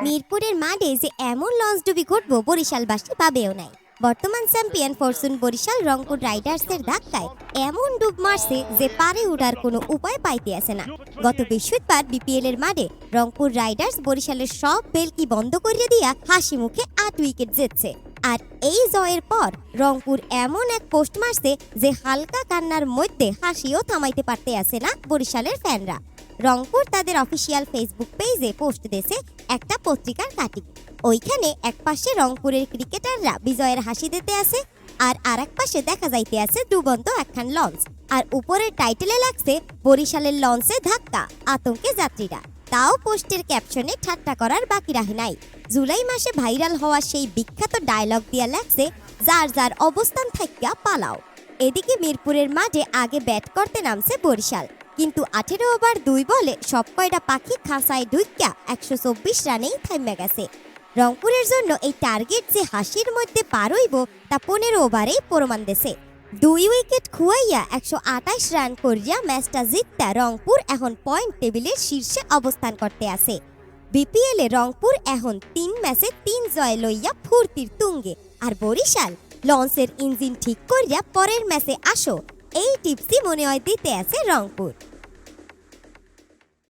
মিরপুরের মাঠে যে এমন লঞ্চডুবি ঘটবো বরিশালবাসী ভাবেও নাই। বর্তমান চ্যাম্পিয়ন ফরচুন বরিশাল রংপুর রাইডার্সের ধাক্কায় এমন ডুব মারছে যে পারে উঠার কোনো উপায় পাইতে আসে না। গত বৃহস্পতিবার বিপিএল এর মাঠে রংপুর রাইডার্স বরিশালের সব বেলকি বন্ধ করে দিয়া হাসি মুখে 8 উইকেট জিতছে। আর এই জয়ের পর রংপুর এমন এক পোস্ট মারছে যে হালকা কান্নার মধ্যে হাসিও থামাইতে পারতে আসে না বরিশালের ফ্যানরা। রংপুর তাদের অফিসিয়াল ফেসবুক পেজে পোস্ট দিয়েছে একটা পত্রিকার কাটিং। ওইখানে এক পাশে রংপুরের ক্রিকেটাররা বিজয়ের হাসি দিতে আছে, আর আরেক পাশে দেখা যাইতে আছে ডুবন্ত একখান লঞ্চ, আর উপরের টাইটেলে লাগছে বরিশালের লঞ্চে ধাক্কা, আতঙ্কে যাত্রীরা। তাও পোস্টের ক্যাপশনে ঠাট্টা করার বাকি রাখে নাই। জুলাই মাসে ভাইরাল হওয়া সেই বিখ্যাত ডায়লগ দিয়া লাগছে, যার যার অবস্থান থাইকা পালাও। এদিকে মিরপুরের মাঠে আগে ব্যাট করতে নামছে বরিশাল, কিন্তু 18 ওভার 2 বলে সব কয়টা পাখি খাঁচায় ঢুইকা 124 রানেই থাইমা গেছে। রংপুরের জন্য এই টার্গেট যে হাসির মধ্যে পার হইব তা 15 ওভারেই প্রমাণ দিয়েছে। 2 উইকেট খুয়াইয়া 128 রান করিয়া ম্যাচটা জিততা রংপুর এখন পয়েন্ট টেবিলের শীর্ষে অবস্থান করতে আছে। বিপিএল এ রংপুর এখন 3 ম্যাচে 3 জয় লইয়া ফুর্তির তুঙ্গে, আর বরিশাল লঞ্চের ইঞ্জিন ঠিক করিয়া পরের ম্যাচে আসো, এই টিপসই মনে হয় দিতে আছে রংপুর।